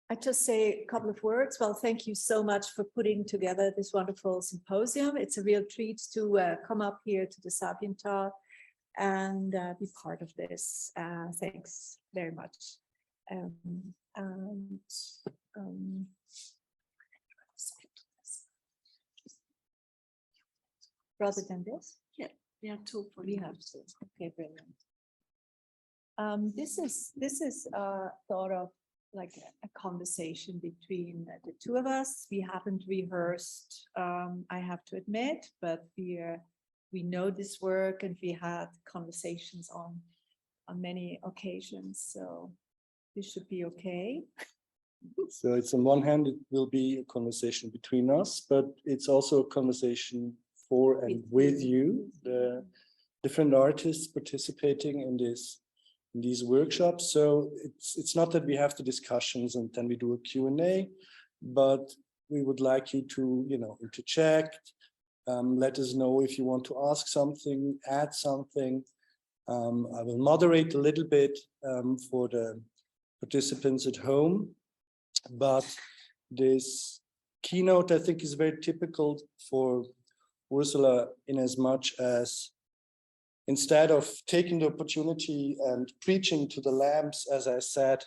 I just say a couple of words. Well, thank you so much for putting together this wonderful symposium. It's a real treat to come up here to the Sapiental and be part of this. Thanks very much. And, rather than this? Yeah, we have two. We have two. Okay, brilliant. This is thought of like a conversation between the two of us. We haven't rehearsed, I have to admit, but we know this work and we had conversations on many occasions, so this should be okay. So it's on one hand, it will be a conversation between us, but it's also a conversation for and with you, the different artists participating in these workshops. So it's not that we have the discussions and then we do a Q&A, but we would like you to, interject, let us know if you want to ask something, add something. I will moderate a little bit for the participants at home, but this keynote I think is very typical for Ursula, in as much as instead of taking the opportunity and preaching to the lambs, as I said,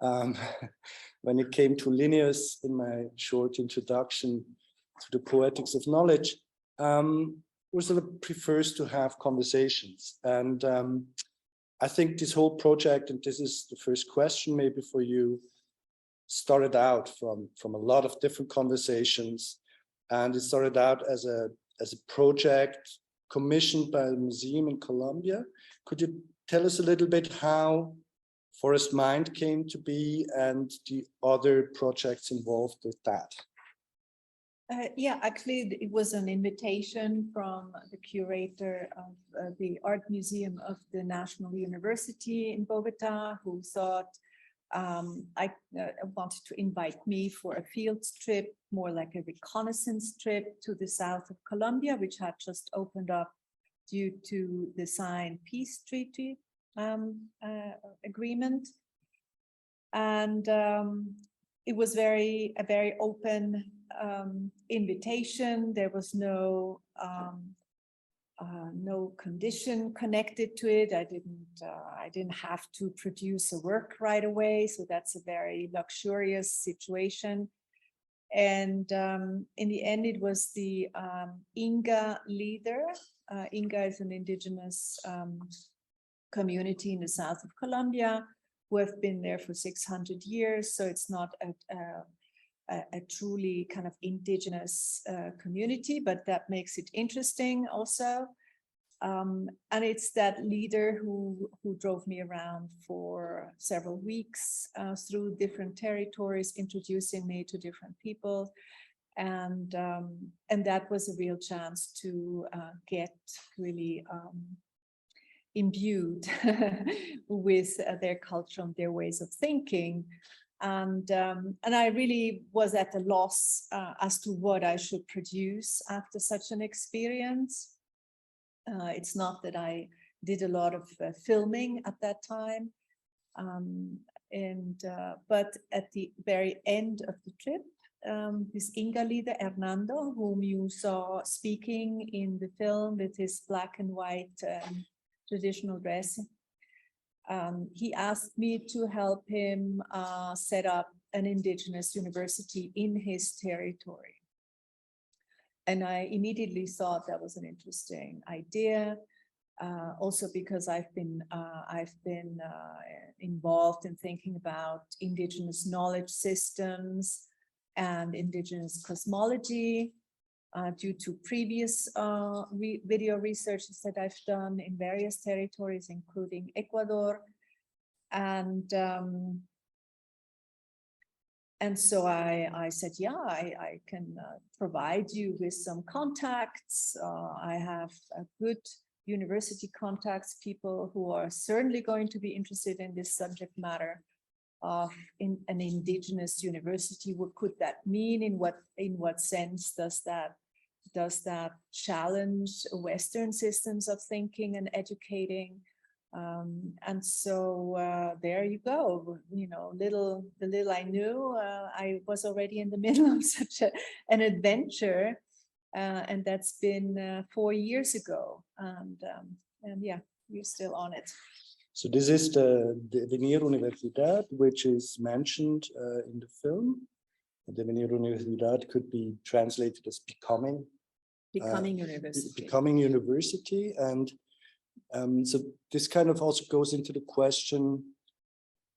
when it came to Linnaeus in my short introduction to the poetics of knowledge, Ursula prefers to have conversations. And I think this whole project, and this is the first question maybe for you, started out from a lot of different conversations. And it started out as a project commissioned by a museum in Colombia. Could you tell us a little bit how Forest Mind came to be and the other projects involved with that? Yeah, actually, it was an invitation from the curator of the Art Museum of the National University in Bogota, who thought I wanted to invite me for a field trip, more like a reconnaissance trip to the south of Colombia, which had just opened up due to the signed peace treaty agreement. And it was a very open invitation. There was no condition connected to it. I didn't have to produce a work right away. So that's a very luxurious situation. And in the end, it was the Inga leader. Inga is an indigenous community in the south of Colombia who have been there for 600 years. So it's not a truly kind of indigenous community, but that makes it interesting also. And it's that leader who drove me around for several weeks through different territories, introducing me to different people. And that was a real chance to get really imbued with their culture and their ways of thinking. And I really was at a loss as to what I should produce after such an experience. It's not that I did a lot of filming at that time. But at the very end of the trip, this Inga leader, Hernando, whom you saw speaking in the film with his black and white traditional dress, he asked me to help him set up an indigenous university in his territory. And I immediately thought that was an interesting idea, also because I've been involved in thinking about indigenous knowledge systems and indigenous cosmology due to previous video researches that I've done in various territories, including Ecuador. And so I said, yeah, I can provide you with some contacts. I have a good university contacts, people who are certainly going to be interested in this subject matter of in an indigenous university. What could that mean? In what sense does that challenge Western systems of thinking and educating? And so there you go, you know, the little I knew, I was already in the middle of such an adventure. And that's been 4 years ago. And yeah, we're still on it. So this is the Devenir Universidad, which is mentioned in the film. The Devenir Universidad could be translated as becoming. University. Becoming university. And so this kind of also goes into the question.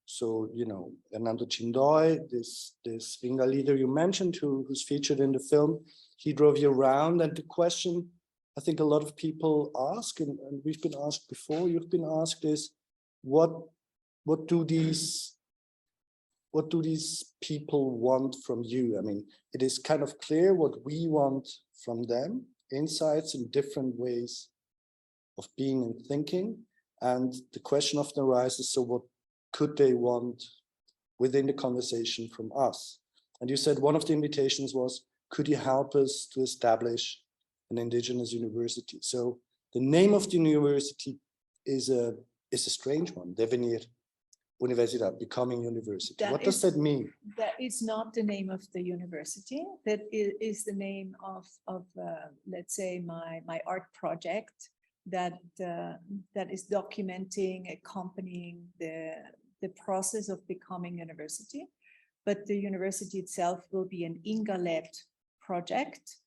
So, you know, Hernando Chindoy, this Inga leader you mentioned, who's featured in the film, he drove you around. And the question I think a lot of people ask, and we've been asked before, you've been asked, is what do these people want from you? I mean, it is kind of clear what we want from them, insights in different ways of being and thinking. And the question often arises, so what could they want within the conversation from us? And you said one of the invitations was, could you help us to establish an indigenous university? So the name of the university is a strange one, Devenir Universidad, becoming university. What does that mean? That is not the name of the university. That is the name of let's say my art project that is documenting, accompanying the process of becoming university. But the university itself will be an Inga-led project.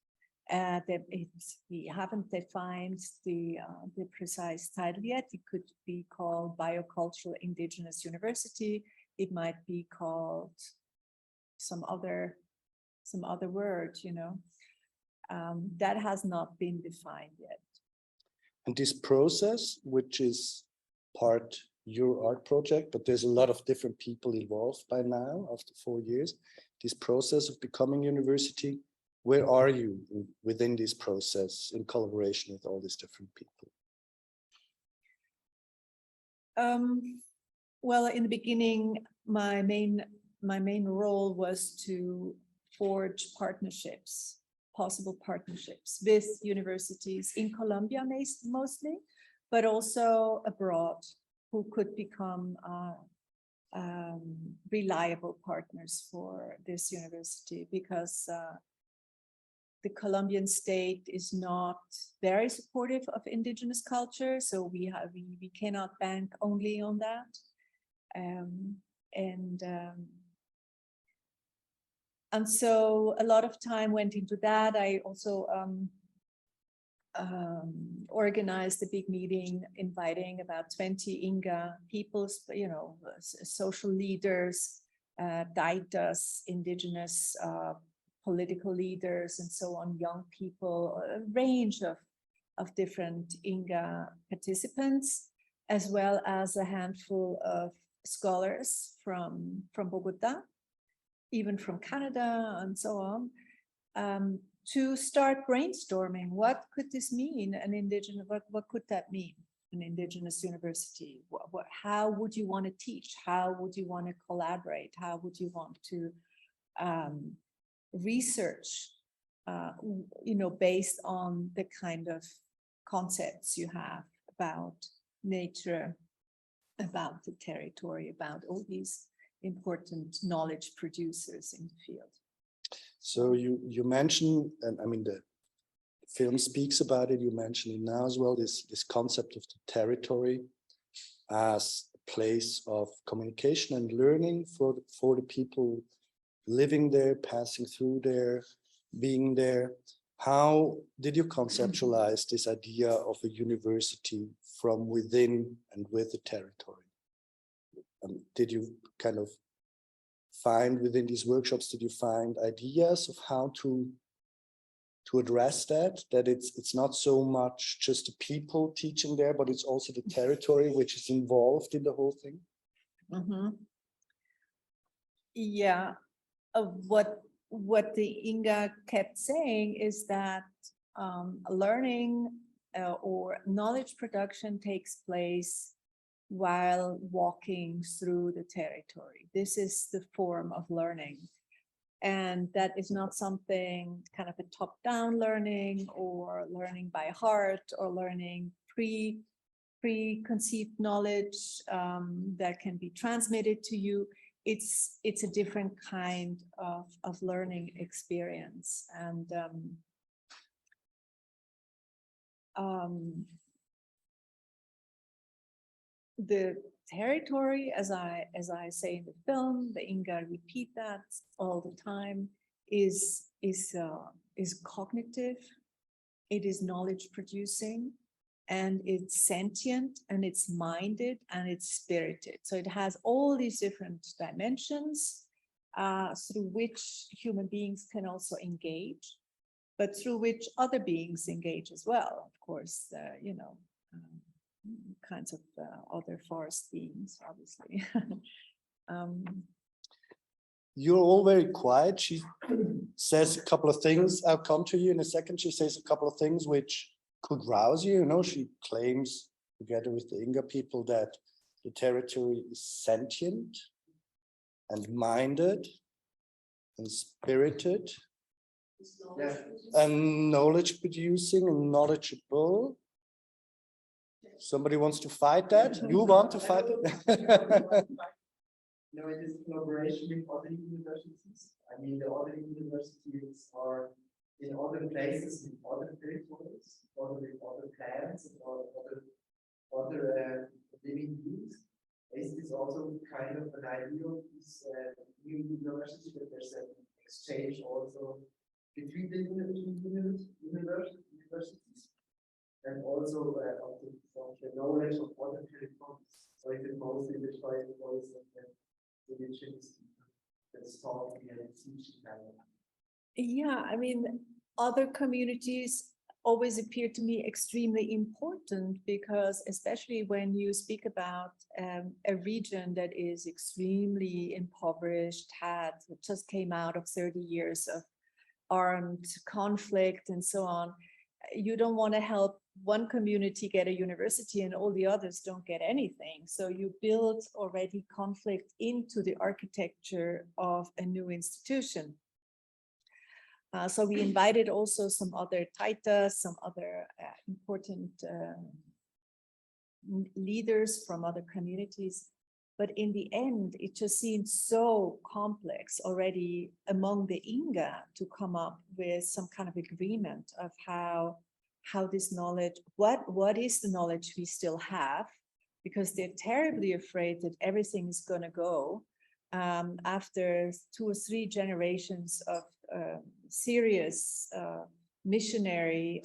We haven't defined the precise title yet. It could be called Biocultural Indigenous University. It might be called some other word, you know. That has not been defined yet. And this process, which is part your art project, but there's a lot of different people involved by now after 4 years, this process of becoming university, where are you within this process in collaboration with all these different people? Well, in the beginning, my main role was to forge partnerships, possible partnerships with universities in Colombia mostly, but also abroad, who could become reliable partners for this university, because the Colombian state is not very supportive of indigenous culture, so we cannot bank only on that. And so a lot of time went into that. I also organized a big meeting inviting about 20 Inga people, you know, social leaders, Daitas, indigenous political leaders, and so on, young people, a range of different Inga participants, as well as a handful of scholars from Bogota, even from Canada, and so on, to start brainstorming. What could this mean? An indigenous, what could that mean? An indigenous university? How would you want to teach? How would you want to collaborate? How would you want to research, you know, based on the kind of concepts you have about nature, about the territory, about all these important knowledge producers in the field. So you mentioned, and I mean the film speaks about it, you mentioned it now as well, this concept of the territory as a place of communication and learning for the people living there, passing through there, being there. How did you conceptualize this idea of a university from within and with the territory? Did you kind of find within these workshops, did you find ideas of how to address that it's not so much just the people teaching there, but it's also the territory which is involved in the whole thing? Mm-hmm. Yeah. What the Inga kept saying is that learning or knowledge production takes place while walking through the territory. This is the form of learning. And that is not something kind of a top-down learning or learning by heart or learning preconceived knowledge that can be transmitted to you. It's a different kind of learning experience. And the territory, as I say in the film, the Inga repeat that all the time, is cognitive, it is knowledge producing, and it's sentient, and it's minded, and it's spirited. So it has all these different dimensions through which human beings can also engage, but through which other beings engage as well. Of course, you know, kinds of other forest beings, obviously. You're all very quiet. She says a couple of things. I'll come to you in a second. She says a couple of things which could rouse you. You know, she claims, together with the Inga people, that the territory is sentient and minded and spirited and knowledge producing and knowledgeable. Somebody wants to fight that? You want to fight it? No, it is collaboration with other universities. I mean, the other universities are in other places, in other territories, with other plants, or other living beings. This is also kind of an idea of this new university, that there's an exchange also between the universities, and also of the knowledge of other territories. So it is mostly the voice of the religions that's talking and teaching. Yeah, I mean, other communities always appear to me extremely important, because especially when you speak about a region that is extremely impoverished, just came out of 30 years of armed conflict and so on, you don't want to help one community get a university and all the others don't get anything. So you build already conflict into the architecture of a new institution. So we invited also some other taitas, some other important leaders from other communities. But in the end, it just seemed so complex already among the Inga to come up with some kind of agreement of how this knowledge, what is the knowledge we still have, because they're terribly afraid that everything is going to go after 2 or 3 generations of serious missionary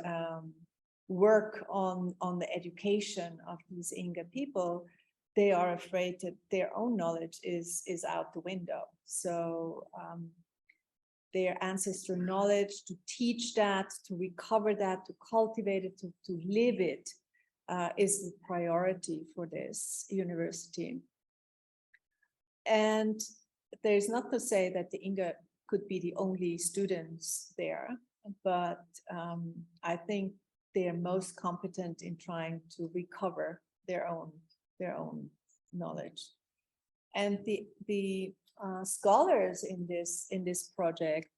work on the education of these Inga people. They are afraid that their own knowledge is out the window. So their ancestral knowledge, to teach that, to recover that, to cultivate it, to live it, is the priority for this university. And there's not to say that the Inga could be the only students there, but I think they are most competent in trying to recover their own knowledge. And the scholars in this project,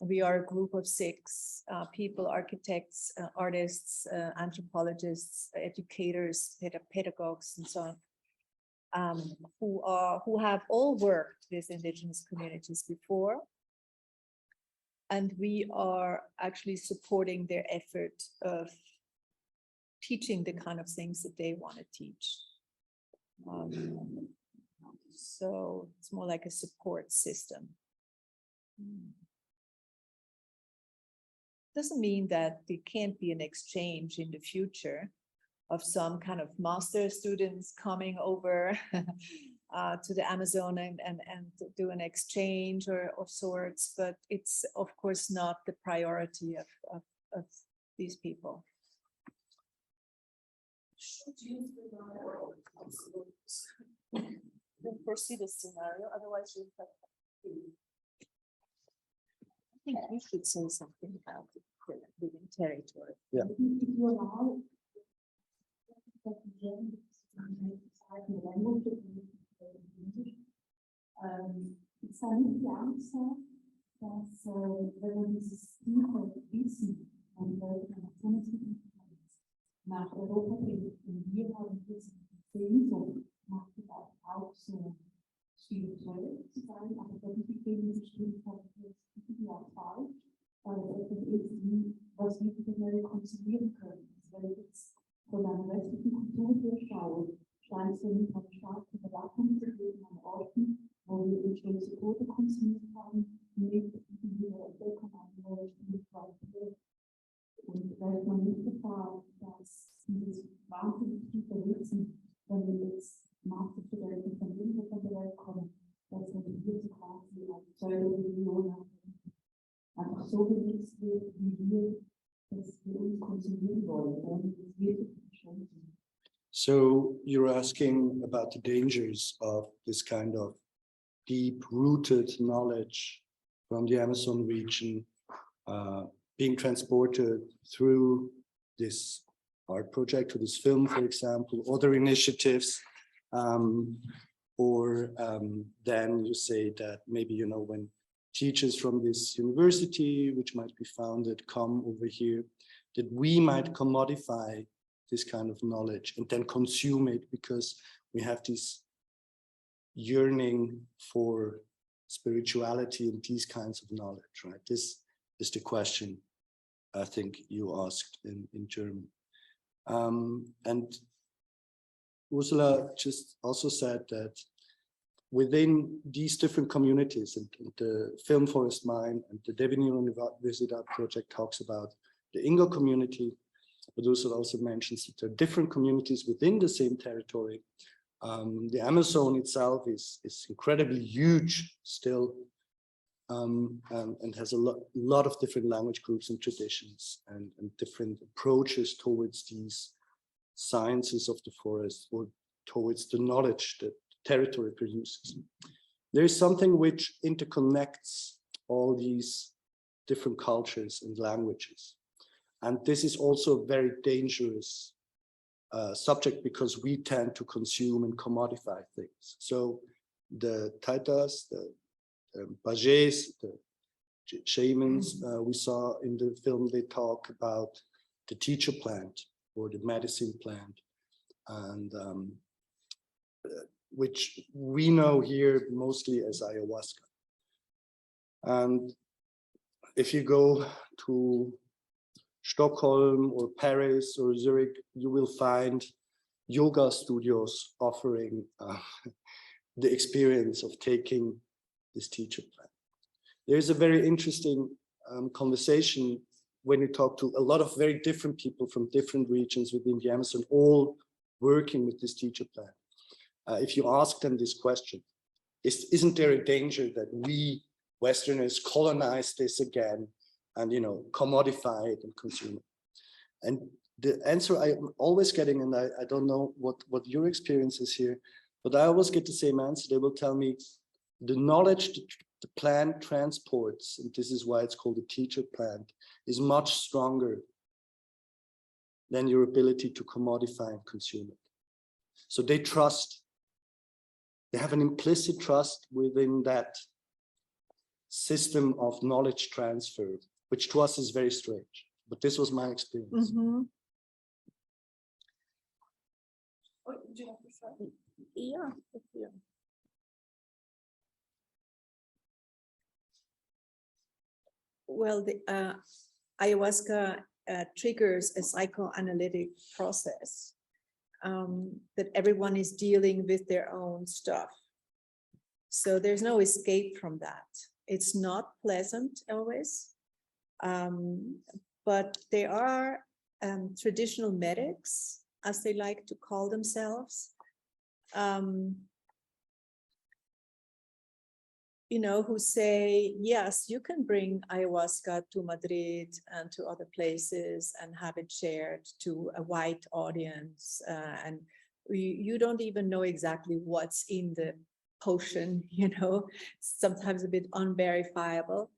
we are a group of 6 people: architects, artists, anthropologists, educators, pedagogues, and so on, who have all worked with indigenous communities before. And we are actually supporting their effort of teaching the kind of things that they want to teach. So it's more like a support system. Doesn't mean that there can't be an exchange in the future of some kind of master students coming over to the Amazon and do an exchange of sorts, but it's of course not the priority of these people. Should use the foresee the scenario, otherwise you have. I think you should say something about the living territory. Yeah. Ist da nicht die Angst, dass wenn man dieses tiefe Wissen von Leuten nach Europa bringt. Und wir haben diese Sehnsucht nach auch so spirituell zu sein, aber wirklich gegen diese Spiritualität ja falsch, weil es etwas ist, was wir für neu konsumieren können. Also wenn ich jetzt von einer westlichen Kultur her schaue, scheint es für mich eine starke Überlappung zu geben an Orten, wo wir bestimmte Quote konsumiert haben, mit dieser Entdeckung einer neuen Spiritualität. Und weil man nicht erfahrt, dass dieses wahnsinnig tiefe Wissen, wenn wir jetzt Masterstudenten von Hilfe von der Welt kommen, dass wir hier quasi als Pseudo-Religion einfach so benutzt wird, wie wir das für uns konsumieren wollen, ohne das wirklich zu verstehen. So you're asking about the dangers of this kind of deep-rooted knowledge from the Amazon region being transported through this art project, to this film, for example, other initiatives, or then you say that maybe, you know, when teachers from this university, which might be founded, come over here, that we might commodify this kind of knowledge and then consume it because we have this yearning for spirituality and these kinds of knowledge, right? This is the question I think you asked in German. And Ursula just also said that within these different communities, and the Film Forest Mine and the Damian Universidad project talks about the Inga community, but Ursula also mentions that there are different communities within the same territory. The Amazon itself is incredibly huge still, and has a lot of different language groups and traditions and different approaches towards these sciences of the forest or towards the knowledge that territory produces. There is something which interconnects all these different cultures and languages. And this is also a very dangerous subject because we tend to consume and commodify things. So the Taitas, the Bajés, the shamans we saw in the film, they talk about the teacher plant or the medicine plant, and which we know here mostly as ayahuasca. And if you go to Stockholm or Paris or Zurich, you will find yoga studios offering the experience of taking this teacher plant. There's a very interesting conversation when you talk to a lot of very different people from different regions within the Amazon, all working with this teacher plant. If you ask them this question, isn't there a danger that we Westerners colonize this again and, you know, commodify it and consume it? And the answer I'm always getting, and I don't know what your experience is here, but I always get the same answer. They will tell me the knowledge the plant transports, and this is why it's called a teacher plant, is much stronger than your ability to commodify and consume it. So they trust, they have an implicit trust within that system of knowledge transfer, which to us is very strange, but this was my experience. Mm-hmm. Oh, do you have to start? Yeah. Well, the ayahuasca triggers a psychoanalytic process that everyone is dealing with their own stuff. So there's no escape from that. It's not pleasant always, but there are traditional medics, as they like to call themselves, you know, who say, yes, you can bring ayahuasca to Madrid and to other places and have it shared to a white audience. And you don't even know exactly what's in the potion, you know, sometimes a bit unverifiable.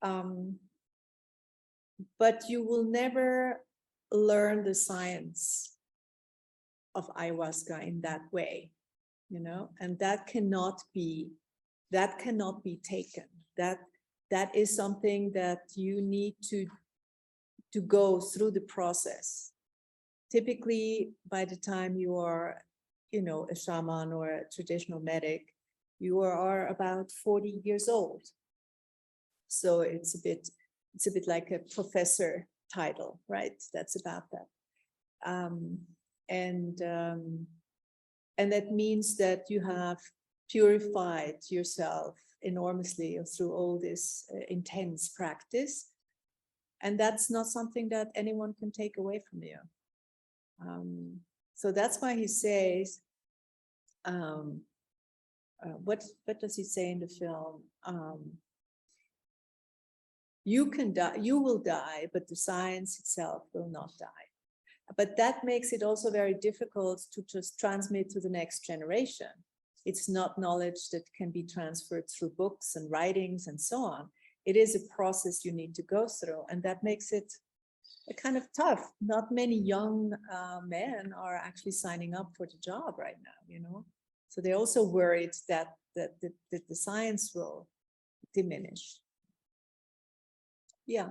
But you will never learn the science of ayahuasca in that way, you know, and that cannot be taken. That is something that you need to go through the process typically by the time you are, you know, a shaman or a traditional medic, you are about 40 years old. So it's a bit like a professor title, right? That's about that. And that means that you have purified yourself enormously through all this intense practice. And that's not something that anyone can take away from you. So that's why he says, what does he say in the film? You can die, you will die, but the science itself will not die. But that makes it also very difficult to just transmit to the next generation. It's not knowledge that can be transferred through books and writings and so on. It is a process you need to go through, and that makes it a kind of tough. Not many young men are actually signing up for the job right now, you know. So they're also worried that the science will diminish. Yeah.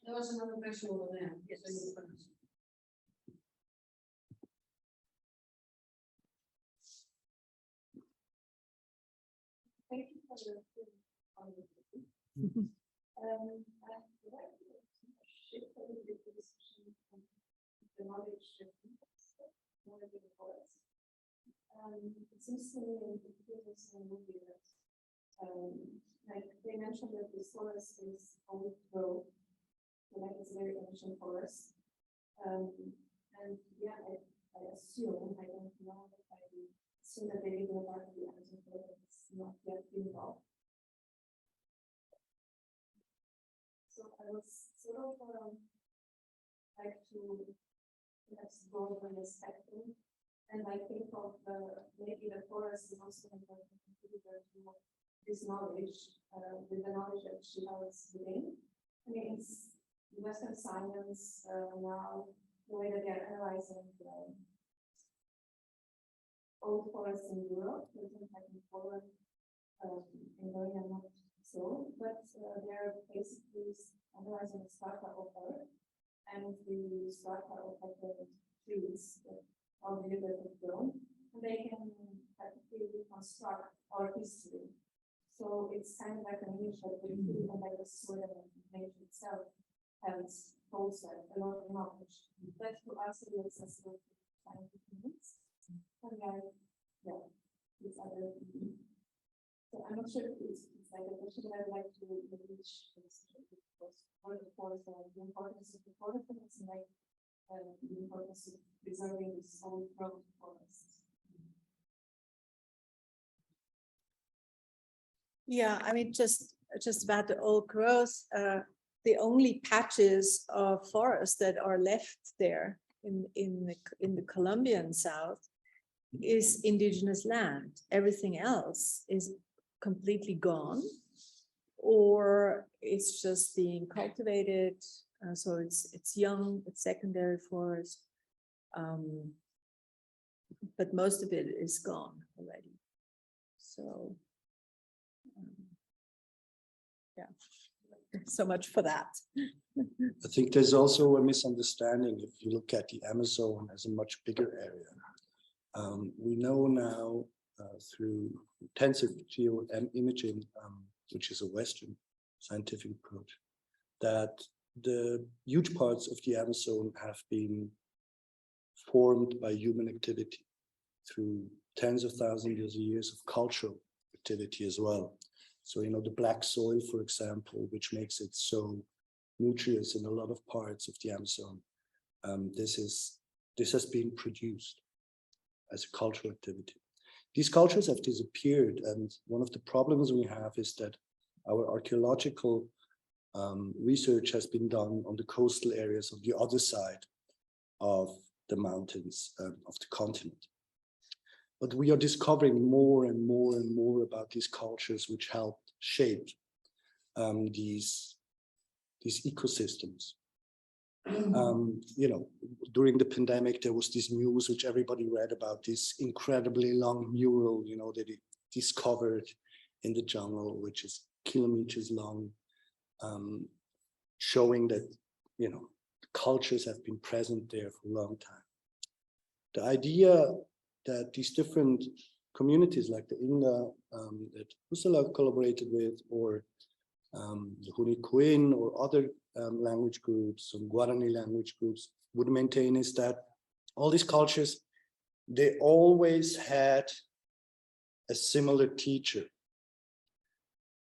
There was another question over there. Yes. Thank you for the I'd like to shift a little bit the discussion from the knowledge shifting, knowledge of the forest. It seems to me in the previous movie that like they mentioned that the forest is old growth, so like it's a very ancient forest. And yeah, I assume, I don't know, but I assume that they live in a part of the Amazon forest that's not yet involved. So I was sort of like to perhaps go over the spectrum, and I think of maybe the forest is also an important contributor to this knowledge, with the knowledge that she has within. I mean, it's Western science now, the way that they are analyzing old forests in Europe, for example, in Poland, in Norway, not so, but they're basically analyzing the strata of Earth and the strata of the trees that are that have grown, and they can practically reconstruct our history. So it's kind of like an image that we do, and like the sort of nature itself has also a lot of knowledge that to us is accessible to scientific means. And yeah, it's other. So I'm not sure if it's like a question that I'd like to reach this one of the forest, the importance of the forest, and like the importance of preserving this old growth forests. Yeah, I mean, just about the old growth, the only patches of forest that are left there in the Colombian South is indigenous land. Everything else is completely gone, or it's just being cultivated. So it's young, it's secondary forest, but most of it is gone already. So. Yeah, so much for that. I think there's also a misunderstanding if you look at the Amazon as a much bigger area. We know now through intensive geoimaging, which is a Western scientific approach, that the huge parts of the Amazon have been formed by human activity through tens of thousands of years of cultural activity as well. So, you know, the black soil, for example, which makes it so nutritious in a lot of parts of the Amazon, this has been produced as a cultural activity. These cultures have disappeared, and one of the problems we have is that our archaeological research has been done on the coastal areas of the other side of the mountains of the continent. But we are discovering more and more and more about these cultures which helped shape these ecosystems. You know, during the pandemic, there was this news which everybody read about, this incredibly long mural, you know, that it discovered in the jungle, which is kilometers long, showing that, you know, the cultures have been present there for a long time. The idea that these different communities like the Inga that Ursula collaborated with, or the Hunikuin or other language groups, some Guarani language groups would maintain is that all these cultures, they always had a similar teacher.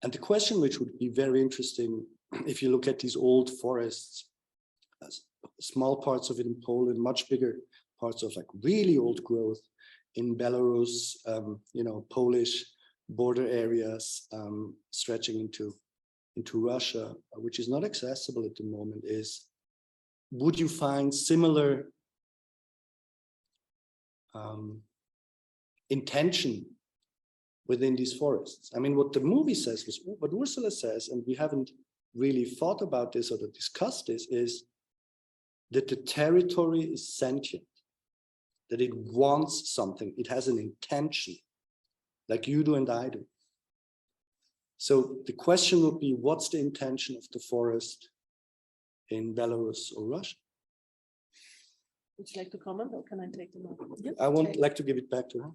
And the question which would be very interesting if you look at these old forests, small parts of it in Poland, much bigger parts of like really old growth in Belarus, you know, Polish border areas stretching into Russia, which is not accessible at the moment, is would you find similar intention within these forests? I mean, what the movie says, what Ursula says, and we haven't really thought about this or discussed this, is that the territory is sentient, that it wants something, it has an intention, like you do and I do. So the question would be, what's the intention of the forest in Belarus or Russia? Would you like to comment, or can I take the mic? Yeah. I would like to give it back to her.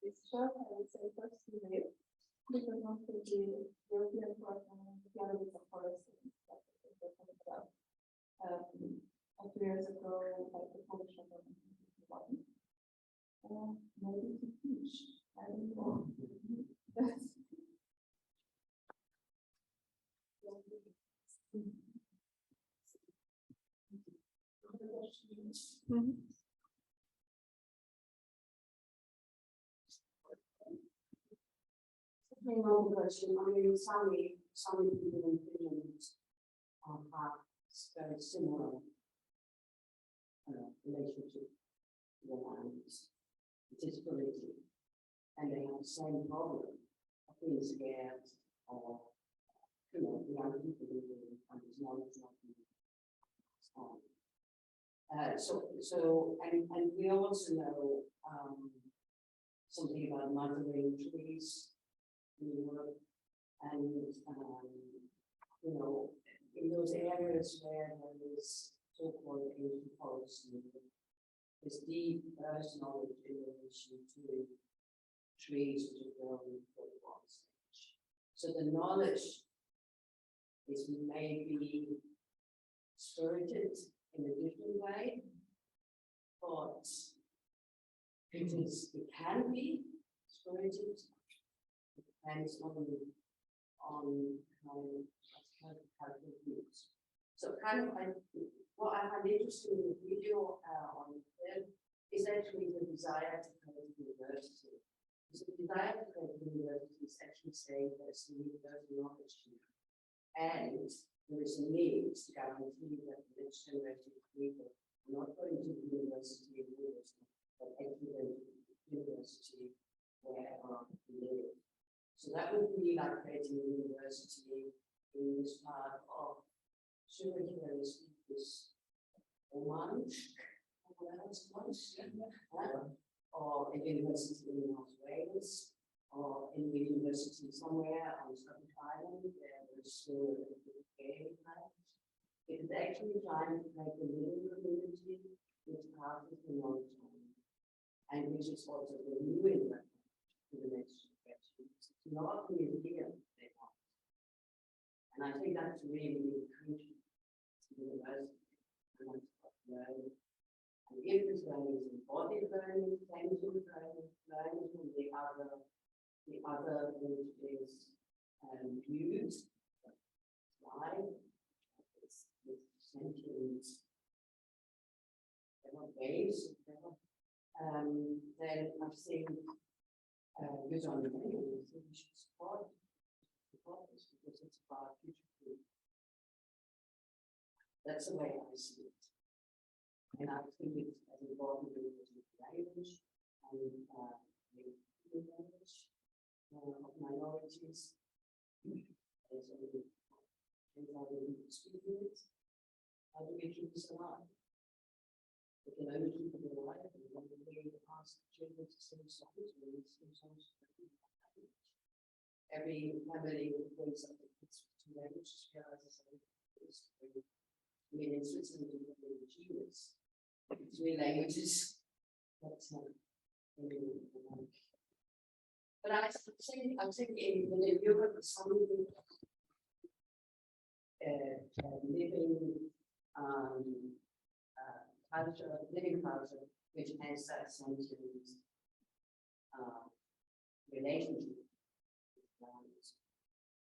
It's short, I would say first email, because most of the European partner together with the forest a few years ago, like the Polish government, maybe to teach, I don't know. Mhm. Depending on the question, I mean, some people in Finland have very similar relationship to the land, disability, and they have the same problem of being scared or, you know, the young people living and there's knowledge not being and we also know something about mothering trees in Europe, and you know, in those areas where there is so-called ancient forests, there's deep knowledge in relation to trees which are grown for the one stage. So the knowledge is maybe spirited in a different way, but it can be spirited. It depends on how it moves. So what I find interesting in the video on the film is actually the desire to create a university. So the desire to create a university is actually saying there's a universal knowledge here, and there is a need to guarantee that the next generation of people are not going to the university in Europe, but actually going to the university wherever they live. So that would be like creating a university in this part of Zurich, where we speak this Biemann, or a university in North Wales, or in the university somewhere on Scottish Island, where there's still a bit of game life. It is actually trying to make a living community which passes the knowledge on, and which is also renewing that to the next generation. It's not the idea they want. And I think that's really crucial to the university. And that's what learning. And if this learning is embodied learning, tangible learning, learning from the other which is used, live, it's sentient, ways, then I think use on the menu, we should support this because it's about future proof. That's the way I see it. And I think it's as important as language and the language of minorities. There's only 10,000 speakers. How do we keep this alive? We can only keep it alive and when we ask children to sing songs, we sing songs. every family brings up two languages, realizes I mean, in Switzerland, it's 3 languages. But I'm thinking in Europe, some living culture, which has that sense of relationship with values,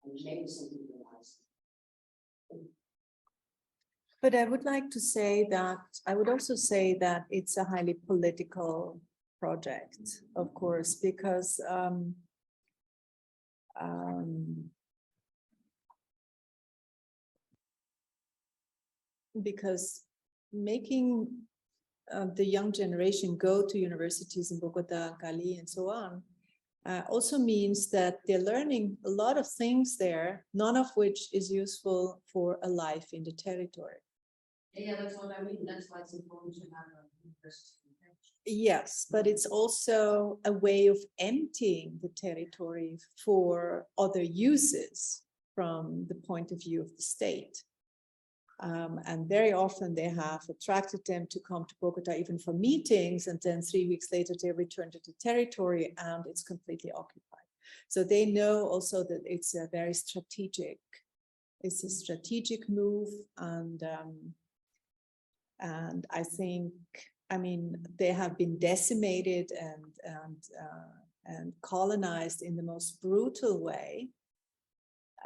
and maybe something else. But I would like to say that, I would also say that it's a highly political project, of course, because making the young generation go to universities in Bogota, Cali, and so on, also means that they're learning a lot of things there, none of which is useful for a life in the territory. Yeah, that's what I mean. That's why it's important to have a university. Yes, but it's also a way of emptying the territory for other uses from the point of view of the state. And very often they have attracted them to come to Bogota even for meetings, and then 3 weeks later they return to the territory and it's completely occupied. So they know also that it's a very strategic, it's a strategic move, and I think, I mean, they have been decimated and colonized in the most brutal way.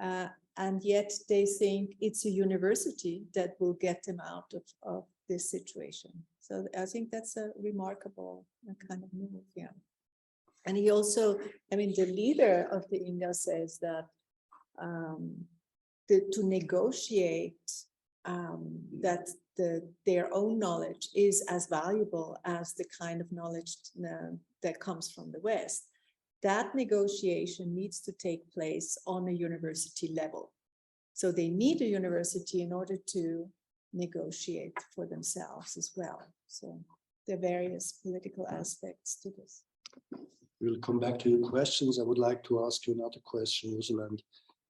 And yet they think it's a university that will get them out of this situation. So I think that's a remarkable kind of move, yeah. And he also, I mean, the leader of the ILEA says that to negotiate that their own knowledge is as valuable as the kind of knowledge that comes from the West. That negotiation needs to take place on a university level. So they need a university in order to negotiate for themselves as well. So there are various political aspects to this. We'll come back to your questions. I would like to ask you another question, Ursula. And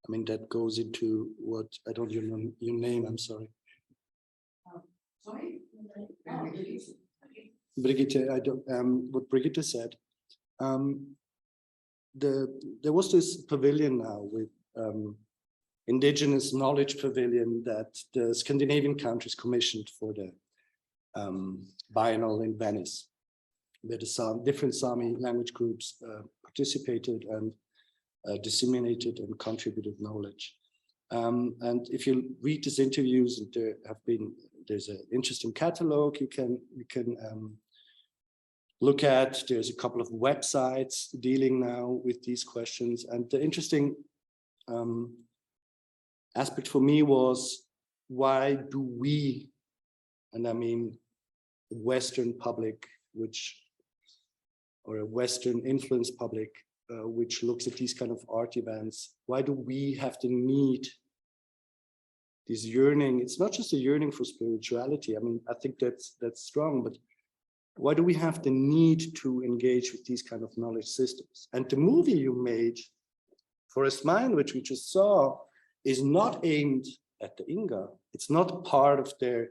I mean, that goes into what, I don't know your name, I'm sorry. Sorry? Brigitte, I don't, what Brigitte said. There was this pavilion now with indigenous knowledge pavilion that the Scandinavian countries commissioned for the biennial in Venice, where the different Sami language groups participated and disseminated and contributed knowledge. And if you read these interviews, there's an interesting catalog you can look at. There's a couple of websites dealing now with these questions. And the interesting aspect for me was, why do we, and I mean Western public, or a Western influence public, which looks at these kind of art events, why do we have the need, this yearning? It's not just a yearning for spirituality. I mean, I think that's strong, but why do we have the need to engage with these kind of knowledge systems? And the movie you made, Forest Mind, which we just saw, is not aimed at the INGA. It's not part of their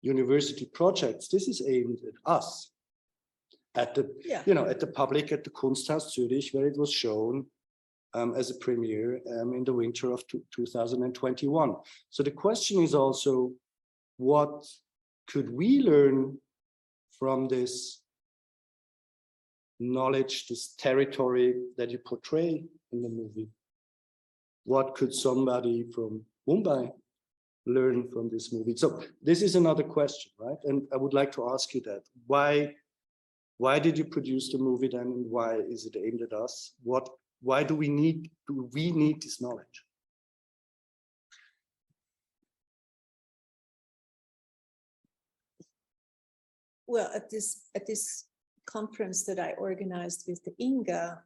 university projects. This is aimed at us, at the, at the public, at the Kunsthaus Zürich, where it was shown as a premiere in the winter of 2021. So the question is also, what could we learn from this knowledge, this territory that you portray in the movie? What could somebody from Mumbai learn from this movie? So this is another question, right? And I would like to ask you that. Why did you produce the movie then, and why is it aimed at us? Why do we need this knowledge? Well, at this conference that I organized with the INGA,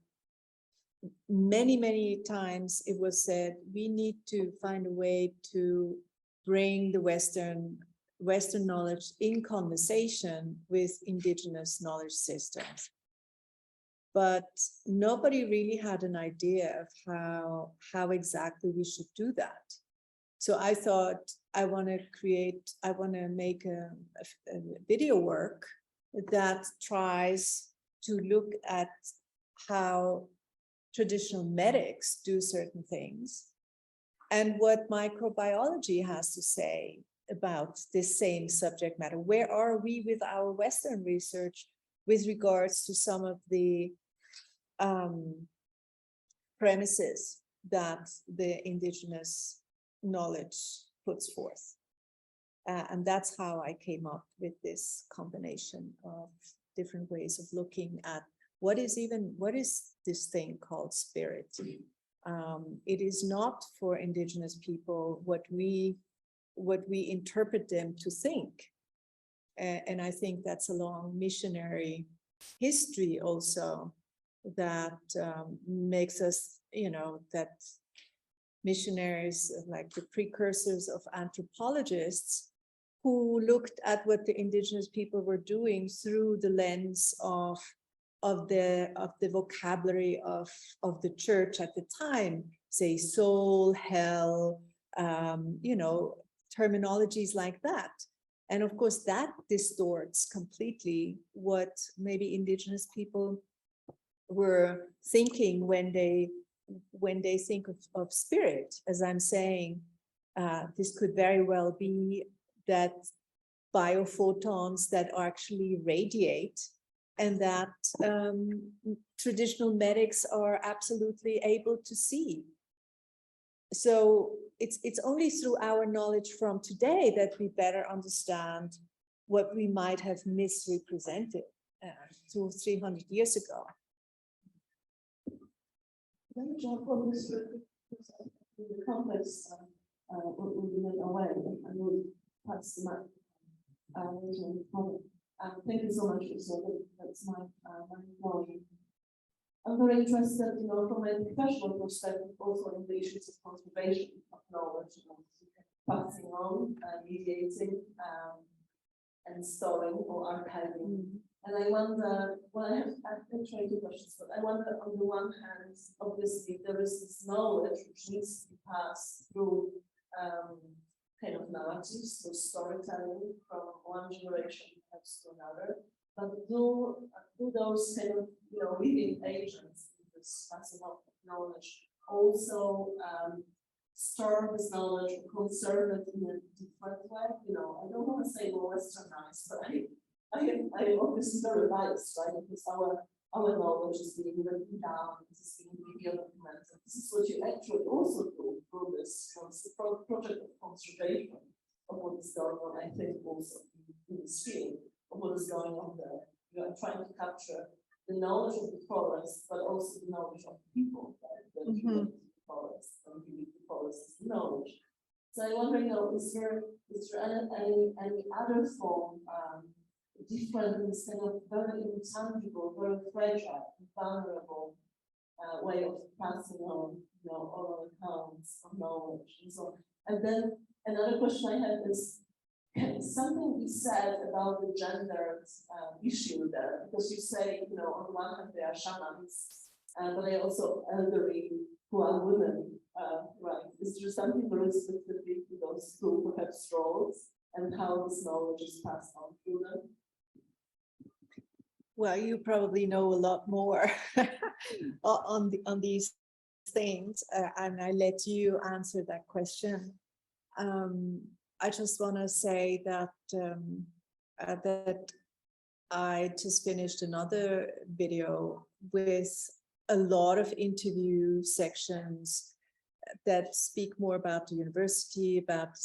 many times it was said, we need to find a way to bring the Western knowledge in conversation with indigenous knowledge systems. but nobody really had an idea of how exactly we should do that. So I thought I want to make a video work that tries to look at how traditional medics do certain things and what microbiology has to say about this same subject matter. Where are we with our Western research with regards to some of the premises that the indigenous knowledge puts forth? And that's how I came up with this combination of different ways of looking at what is this thing called spirit. It is not for indigenous people what we interpret them to think. And I think that's a long missionary history also that makes us, that missionaries, like the precursors of anthropologists, who looked at what the indigenous people were doing through the lens of the vocabulary of the church at the time, say soul, hell, terminologies like that. And of course, that distorts completely what maybe indigenous people were thinking when they think of spirit. As I'm saying, this could very well be that biophotons that actually radiate, and that traditional medics are absolutely able to see. So it's only through our knowledge from today that we better understand what we might have misrepresented 200 or 300 years ago. Let me jump on this in the context what we went away and we'll pass the mic. Thank you so much, Ursula. That's my knowledge. I'm very interested, from a professional perspective, also in the issues of conservation of knowledge, passing on, mediating, and storing or archiving. And I wonder, well, I have tried two questions, but I wonder, on the one hand, obviously there is this knowledge which needs to be passed through kind of narratives, so storytelling from one generation perhaps to another. But do those kind of living agents in this passing of knowledge also store this knowledge or conserve it in a different way? I don't want to say more westernized, but I am obviously very biased, right? Because our knowledge is being written down, this is being video documented. This is what you actually also do through this project of conservation of what is going on, I think, also in the stream of what is going on there. You are trying to capture the knowledge of the forest, but also the knowledge of the people, right? That you live in the forest and believe the forest is the knowledge. So I wonder, is there any other form, different, instead of very intangible, very fragile, vulnerable way of passing on, oral accounts of knowledge and so on. And then another question I have is, can something be said about the gendered issue there? Because you say, on the one hand, there are shamans, but there are also elderly who are women, right? Is there something very specific to those two, perhaps, roles, and how this knowledge is passed on through them? Well, you probably know a lot more on these things, and I let you answer that question. I just want to say that that I just finished another video with a lot of interview sections that speak more about the university, about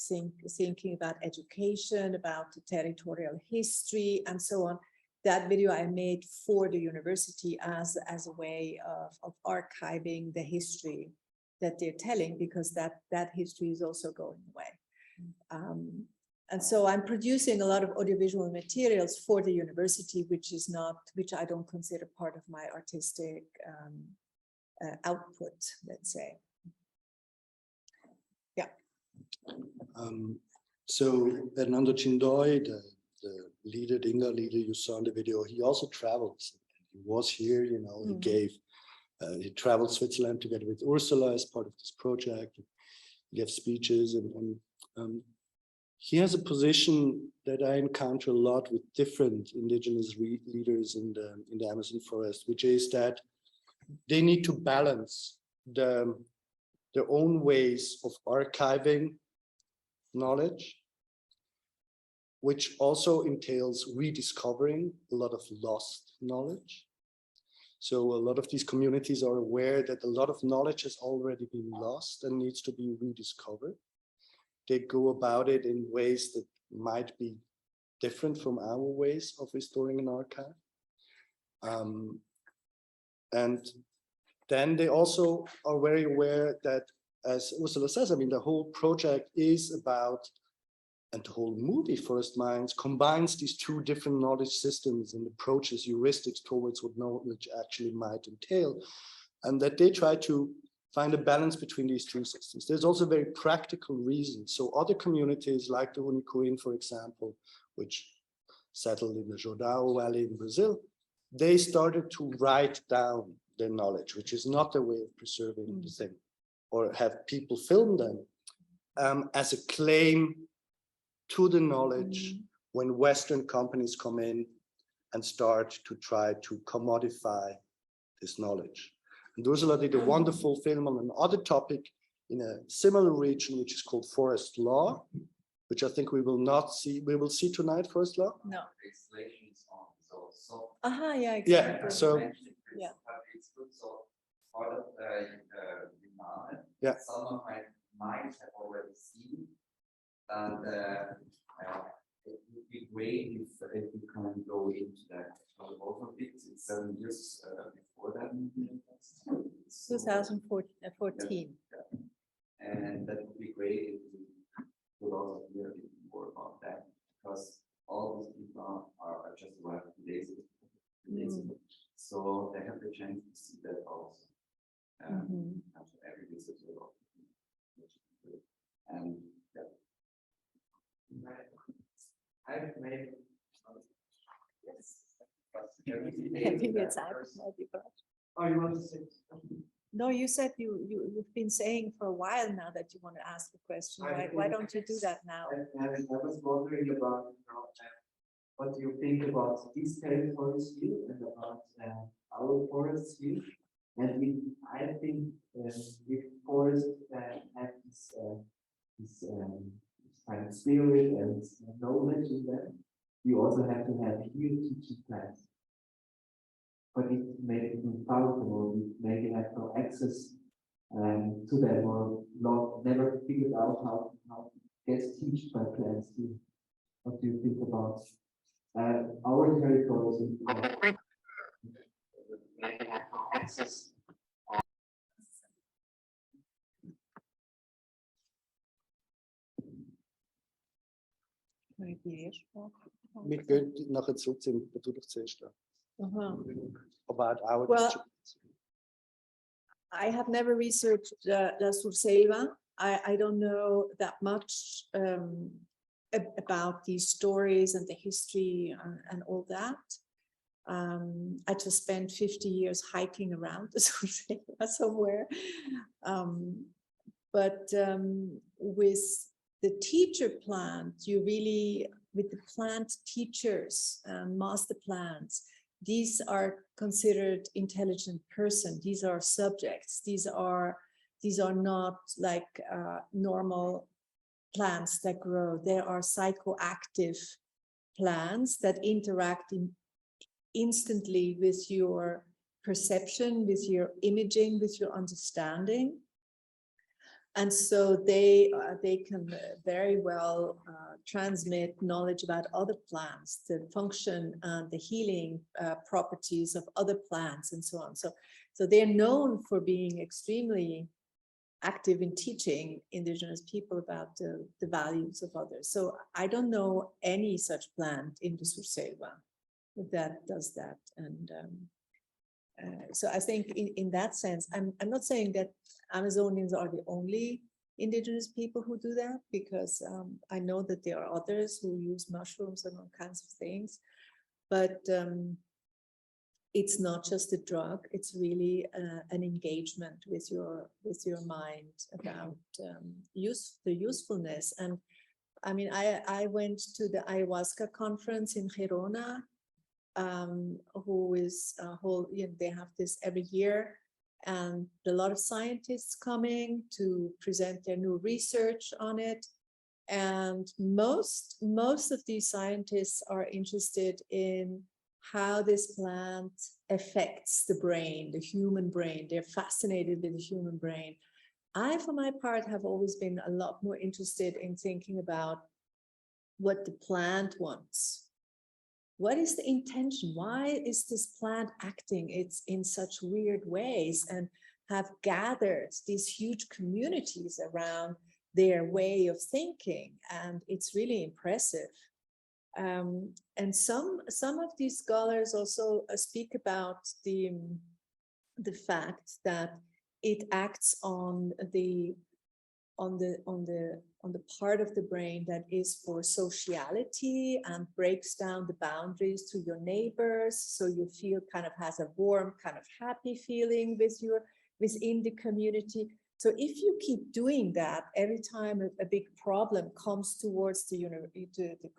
thinking about education, about the territorial history, and so on. That video I made for the university as a way of archiving the history that they're telling, because that history is also going away. And so I'm producing a lot of audiovisual materials for the university, which I don't consider part of my artistic output, let's say. Yeah. So Hernando Chindoy, the leader, Dinga leader you saw in the video, he also travels. he was here, you know, he traveled Switzerland together with Ursula as part of this project. He gave speeches, and he has a position that I encounter a lot with different indigenous leaders in the Amazon forest, which is that they need to balance their own ways of archiving knowledge, which also entails rediscovering a lot of lost knowledge. So a lot of these communities are aware that a lot of knowledge has already been lost and needs to be rediscovered. They go about it in ways that might be different from our ways of restoring an archive. And then they also are very aware that, as Ursula says, I mean, the whole project is about, and the whole movie, Forest Minds, combines these two different knowledge systems and approaches, heuristics towards what knowledge actually might entail, and that they try to find a balance between these two systems. There's also very practical reasons. So other communities like the Unicuin, for example, which settled in the Jordão Valley in Brazil, they started to write down their knowledge, which is not their way of preserving the thing, or have people film them as a claim to the knowledge when Western companies come in and start to try to commodify this knowledge. And Ursula did a wonderful film on another topic in a similar region, which is called forest law, which I think we will not see. We will see tonight, forest law. No. Legislations on so. Yeah, exactly. Yeah. So Yeah. It's good. So part of Biemann, yeah. some of my minds have already seen, and it would be great if we can go into that. So both of it, it's 7 years before that movie. 2014. And that would be great if we could also hear a bit more about that, because all these people are just arrived 2 days ago. So they have the chance to see that also. After every visit to the office. And yeah. I've made I think it's out. Oh, you want to say? No, you said you've been saying for a while now that you want to ask a question. Why don't you do that now? I was wondering about what do you think about this territories here and about our forests here? And I think if forests have this kind of spirit and knowledge in them, you also have to have here teaching plans. But it make it unpalatable, it make it have no access to them, or not never figured out how it gets taught by plans here. What do you think about our territories and make it have no access? Wir gehen nachher zurück zum Produktionsstand. About our Well, I have never researched La Surselva. I don't know that much about these stories and the history and all that. I just spent 50 years hiking around the Surselva somewhere. But with the teacher plant, you really, with the plant teachers and master plants, these are considered intelligent person. These are subjects. These are not like normal plants that grow. They are psychoactive plants that interact instantly with your perception, with your imaging, with your understanding. And so they can very well transmit knowledge about other plants, the function and the healing properties of other plants and so on. So they're known for being extremely active in teaching indigenous people about the values of others. So I don't know any such plant in the Surselva that does that. And so I think in that sense, I'm not saying that Amazonians are the only indigenous people who do that, because I know that there are others who use mushrooms and all kinds of things. But it's not just a drug, it's really an engagement with your mind about the usefulness. And I mean, I went to the ayahuasca conference in Girona, who is a whole, they have this every year, and a lot of scientists coming to present their new research on it. And most of these scientists are interested in how this plant affects the brain, the human brain. They're fascinated with the human brain. I, for my part, have always been a lot more interested in thinking about what the plant wants. What is the intention? Why is this plant acting it's in such weird ways, and have gathered these huge communities around their way of thinking? And it's really impressive. And some of these scholars also speak about the fact that it acts on the part of the brain that is for sociality and breaks down the boundaries to your neighbors, so you feel kind of has a warm, kind of happy feeling within the community. So if you keep doing that every time a big problem comes towards the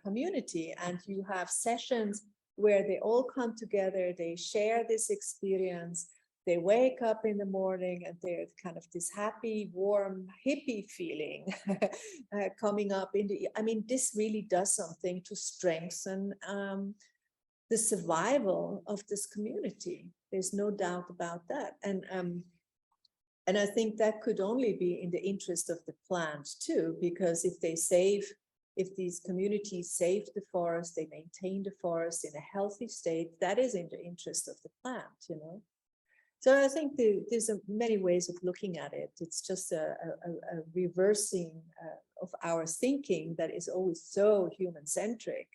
community, and you have sessions where they all come together, they share this experience, they wake up in the morning and they're kind of this happy, warm, hippie feeling coming up in the, I mean, this really does something to strengthen the survival of this community. There's no doubt about that. And I think that could only be in the interest of the plant too, because if these communities save the forest, they maintain the forest in a healthy state, that is in the interest of the plant, So I think there's many ways of looking at it. It's just a reversing of our thinking that is always so human-centric,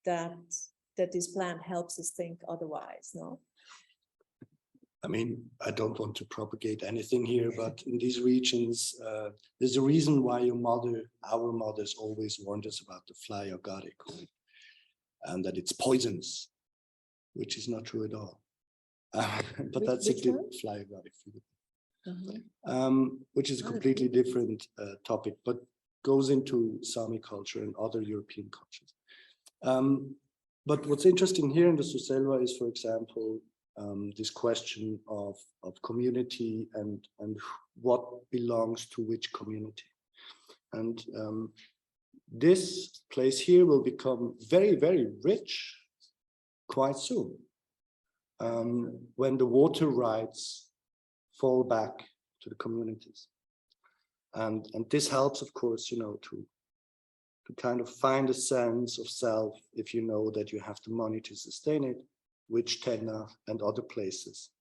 that this plant helps us think otherwise, no? I mean, I don't want to propagate anything here, but in these regions, there's a reason why our mothers always warned us about the fly agaric, and that it's poisonous, which is not true at all. But that's a fly agaric, which is a completely different topic, but goes into Sami culture and other European cultures. But what's interesting here in the Suselva is, for example, this question of community and what belongs to which community. And this place here will become very, very rich quite soon, when the water rights fall back to the communities. And this helps, of course, to kind of find a sense of self if you know that you have the money to sustain it, which Tenna and other places,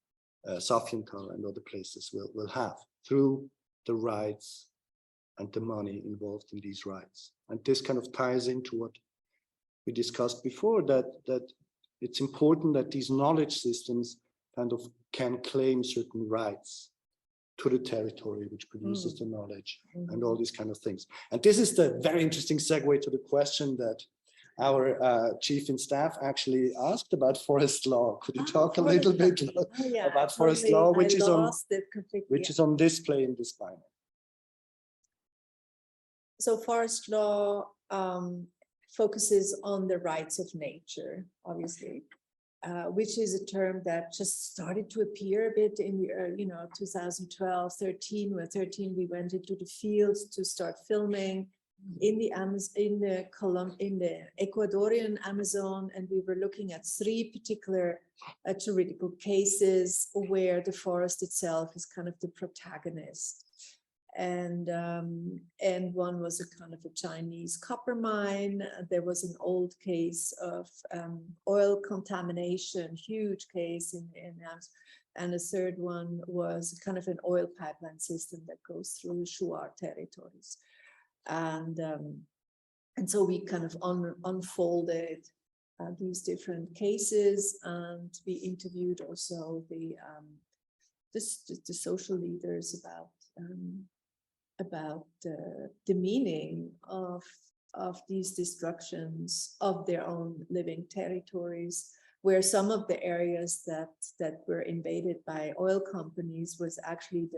Safjenthal and other places will have through the rights and the money involved in these rights. And this kind of ties into what we discussed before, that it's important that these knowledge systems kind of can claim certain rights to the territory which produces the knowledge and all these kind of things. And this is the very interesting segue to the question that our chief in staff actually asked about forest law. Could you talk a little bit about forest law, which is on display in this panel? So forest law focuses on the rights of nature, obviously, which is a term that just started to appear a bit in the 2012, 13. Where 13 we went into the fields to start filming in the Ecuadorian Amazon, and we were looking at 3 particular juridical cases where the forest itself is kind of the protagonist. And one was a kind of a Chinese copper mine. There was an old case of oil contamination, huge case in and a third one was kind of an oil pipeline system that goes through Shuar territories. And so we kind of unfolded these different cases, and we interviewed also the social leaders about the meaning of these destructions of their own living territories, where some of the areas that were invaded by oil companies was actually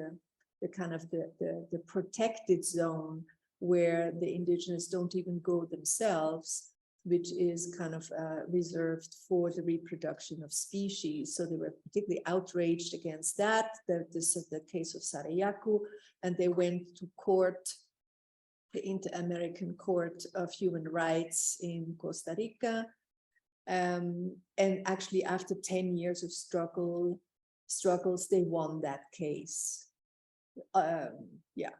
the kind of the protected zone where the indigenous don't even go themselves, which is kind of reserved for the reproduction of species. So they were particularly outraged against that. This is the case of Sarayaku, and they went to court, the Inter-American Court of Human Rights in Costa Rica. And actually after 10 years of struggles, they won that case. Yeah.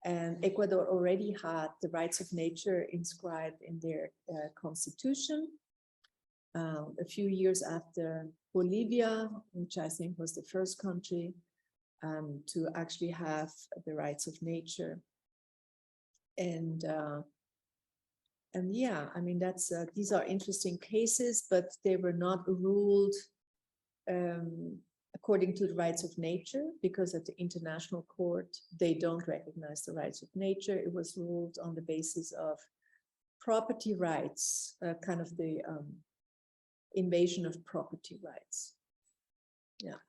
And Ecuador already had the rights of nature inscribed in their constitution. A few years after Bolivia, which I think was the first country to actually have the rights of nature. And yeah, I mean, that's these are interesting cases, but they were not ruled according to the rights of nature, because at the international court, they don't recognize the rights of nature. It was ruled on the basis of property rights, kind of the invasion of property rights. Yeah.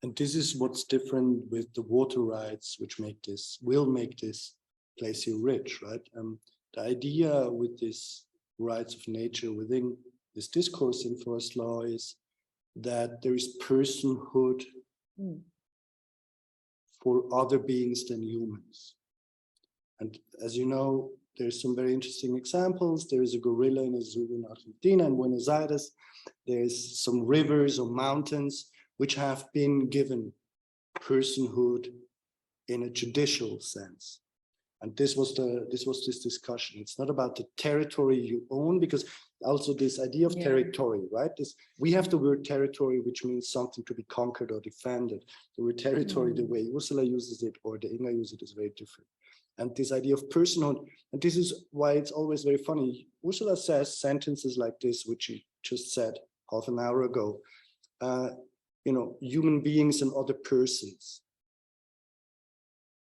And this is what's different with the water rights, which will make this place here rich, right? The idea with this rights of nature within this discourse in forest law is that there is personhood for other beings than humans. And as you know, there's some very interesting examples. There is a gorilla in a zoo in Argentina, in Buenos Aires. There's some rivers or mountains which have been given personhood in a judicial sense. And this was this discussion. It's not about the territory you own, because also this idea of territory, right? We have the word territory, which means something to be conquered or defended. The word territory, the way Ursula uses it or the Inga uses it, is very different. And this idea of personhood, and this is why it's always very funny. Ursula says sentences like this, which she just said half an hour ago. You know, human beings and other persons.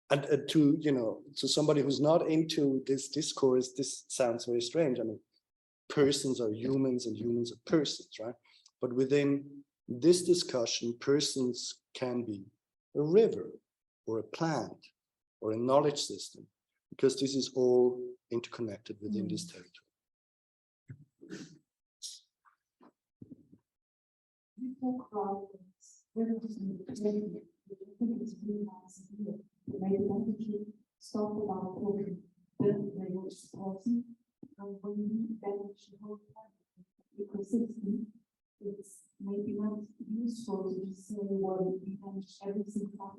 And to somebody who's not into this discourse, this sounds very strange. I mean, persons are humans and humans are persons, right? But within this discussion, persons can be a river or a plant or a knowledge system, because this is all interconnected within this territory. You talk about rivers and the I think it's really nice here. Maybe I think you stop about talking the language person, and when you damage the whole ecosystem, it's maybe not useful to just say, well, we damage everything that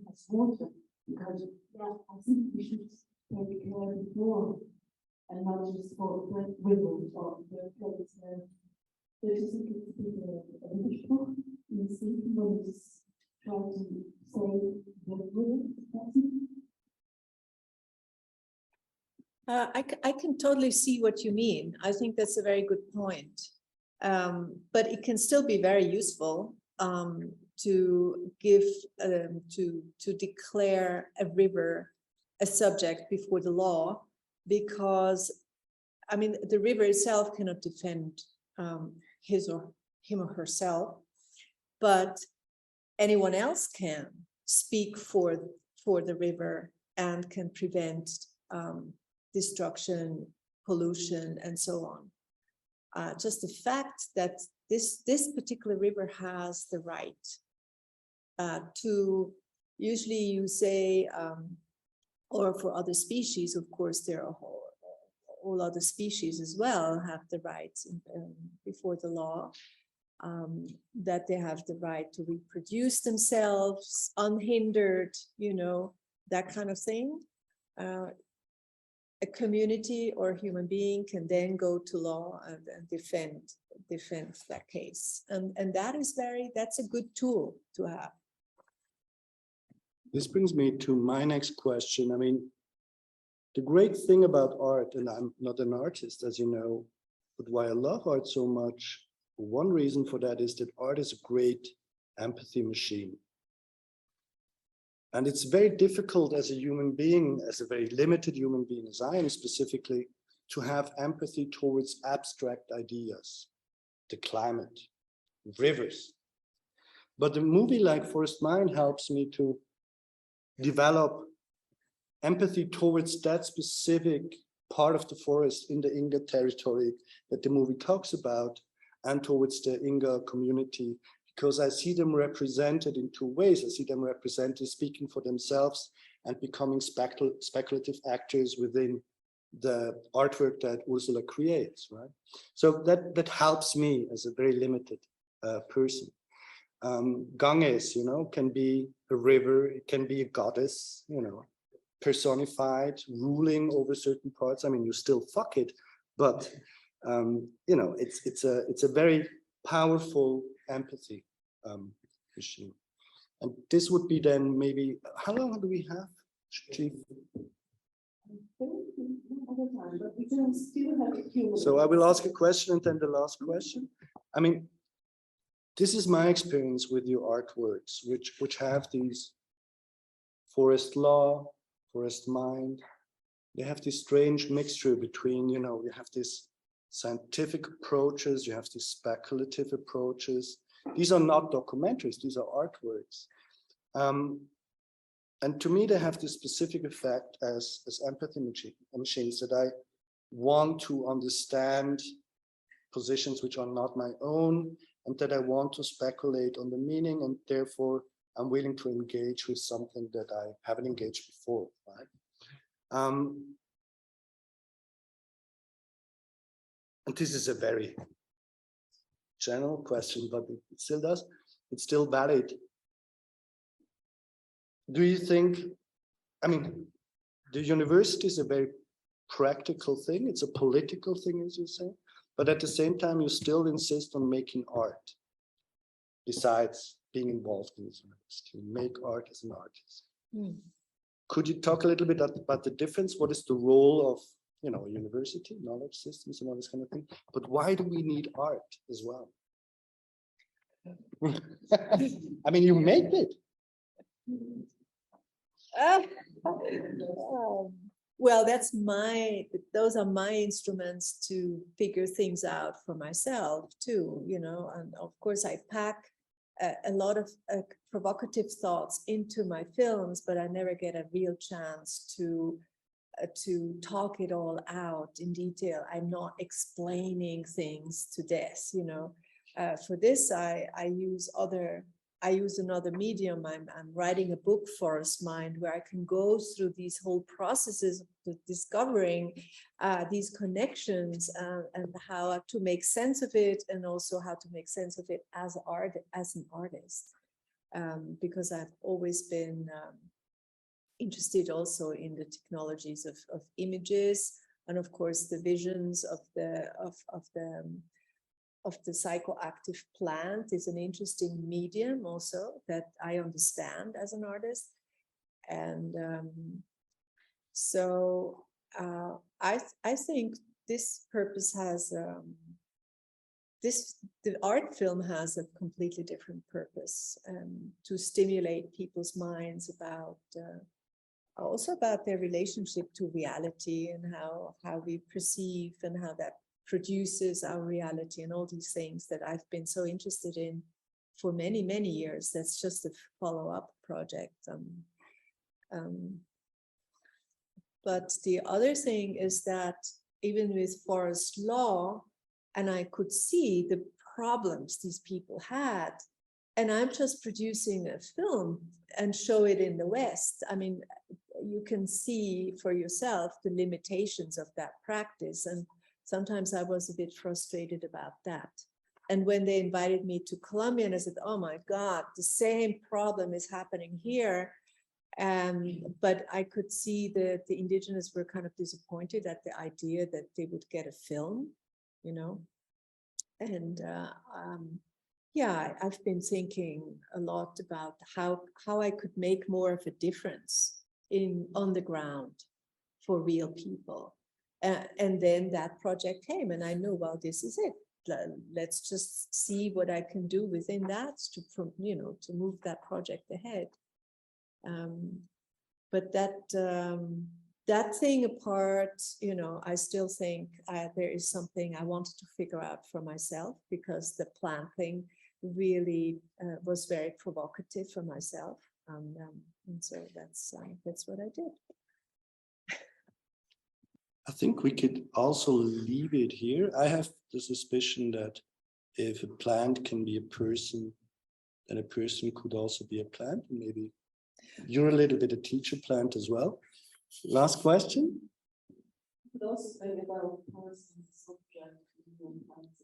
has water, because I think we should take care before, and not just for rivers or the place. There's just a English book in the city when it's trying to say the river. I can totally see what you mean. I think that's a very good point. But it can still be very useful to give to declare a river a subject before the law, because I mean the river itself cannot defend him or herself, but anyone else can speak for the river and can prevent destruction, pollution, and so on. Just the fact that this particular river has the right to, usually you say, or for other species, of course, there are all other species as well have the rights before the law, that they have the right to reproduce themselves unhindered, you know, that kind of thing. A community or a human being can then go to law and defend that case. And that's a good tool to have. This brings me to my next question. I mean, the great thing about art, and I'm not an artist, as you know, but why I love art so much, one reason for that is that art is a great empathy machine. And it's very difficult as a human being, as a very limited human being as I am specifically, to have empathy towards abstract ideas, the climate, rivers. But a movie like Forest Mind helps me to develop empathy towards that specific part of the forest in the Inga territory that the movie talks about, and towards the Inga community, because I see them represented in two ways. I see them represented speaking for themselves and becoming speculative actors within the artwork that Ursula creates, right? So that helps me as a very limited person. Ganges, you know, can be a river, it can be a goddess, you know, personified, ruling over certain parts. I mean, you still fuck it, but you know, it's a very powerful empathy machine. And this would be then maybe, how long do we have, Chief? So I will ask a question and then the last question. I mean, this is my experience with your artworks, which have these forest law, forest mind. They have this strange mixture between, you know, you have these scientific approaches, you have these speculative approaches. These are not documentaries, these are artworks. And to me, they have this specific effect as empathy machines that I want to understand positions which are not my own, and that I want to speculate on the meaning, and therefore I'm willing to engage with something that I haven't engaged before, right? And this is a very general question, but it still does. It's still valid. Do you think, I mean, the university is a very practical thing. It's a political thing, as you say, but at the same time, you still insist on making art besides being involved in this university. You make art as an artist. Mm. Could you talk a little bit about the difference? What is the role of, you know, a university, knowledge systems and all this kind of thing? But why do we need art as well? I mean, you make it. Well, those are my instruments to figure things out for myself too, you know, and of course I pack a lot of provocative thoughts into my films, but I never get a real chance to talk it all out in detail. I'm not explaining things to death, you know. For this, I use another medium. I'm writing a book, Forest Mind, where I can go through these whole processes of discovering these connections and how to make sense of it, and also how to make sense of it as an artist. Because I've always been interested also in the technologies of images, and of course the visions of the psychoactive plant is an interesting medium also that I understand as an artist. And so I think this purpose has, the art film has a completely different purpose, to stimulate people's minds about, also about their relationship to reality and how we perceive and how that produces our reality and all these things that I've been so interested in for many, many years. That's just a follow-up project. But the other thing is that even with forest law, and I could see the problems these people had, and I'm just producing a film and show it in the West. I mean, you can see for yourself the limitations of that practice, and sometimes I was a bit frustrated about that. And when they invited me to Colombia, and I said, oh my God, the same problem is happening here. But I could see that the indigenous were kind of disappointed at the idea that they would get a film, you know. And yeah, I've been thinking a lot about how I could make more of a difference on the ground for real people. And then that project came, and I knew, well, this is it. Let's just see what I can do within that to move that project ahead. But that that thing apart, you know, I still think there is something I wanted to figure out for myself, because the plant thing really was very provocative for myself. And so that's what I did. I think we could also leave it here. I have the suspicion that if a plant can be a person, then a person could also be a plant. Maybe you're a little bit a teacher plant as well. Last question. Could also think about person subject,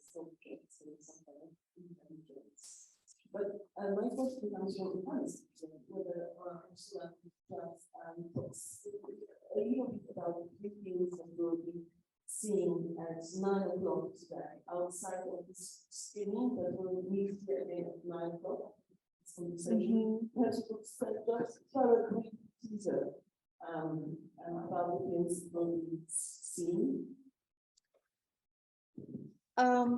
subjects and something like intelligence. But my question comes from the past, whether Ursula talks a little bit about the things that we'll be seeing at 9 o'clock today, outside of this screening, that we'll meet here again at 9 o'clock. This conversation. Perhaps you could just throw a quick teaser about the things that we'll be seeing.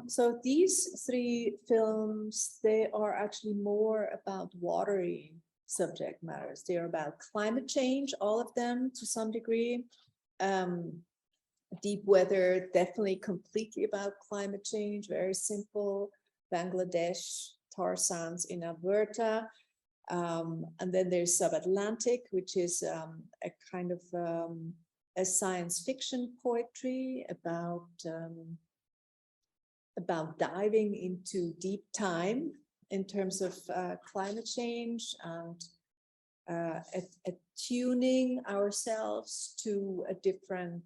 So these 3 films, they are actually more about watery subject matters. They are about climate change, all of them to some degree. Deep weather, definitely completely about climate change, very simple. Bangladesh, tar sands in Alberta. And then there's Subatlantic, which is a kind of a science fiction poetry about diving into deep time in terms of climate change and attuning ourselves to a different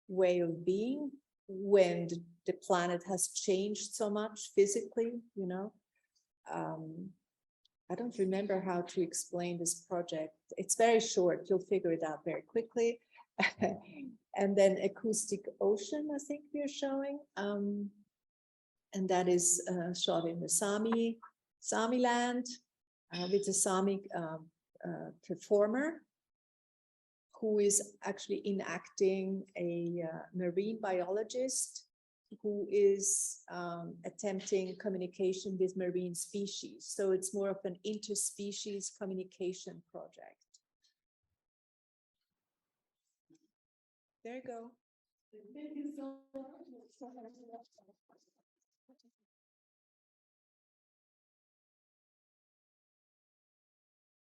way of being when the planet has changed so much physically, you know. I don't remember how to explain this project. It's very short, you'll figure it out very quickly. And then Acoustic Ocean, I think we are showing. And that is shot in the Sami land with a Sami performer who is actually enacting a marine biologist who is attempting communication with marine species. So it's more of an interspecies communication project. There you go. Thank you so much.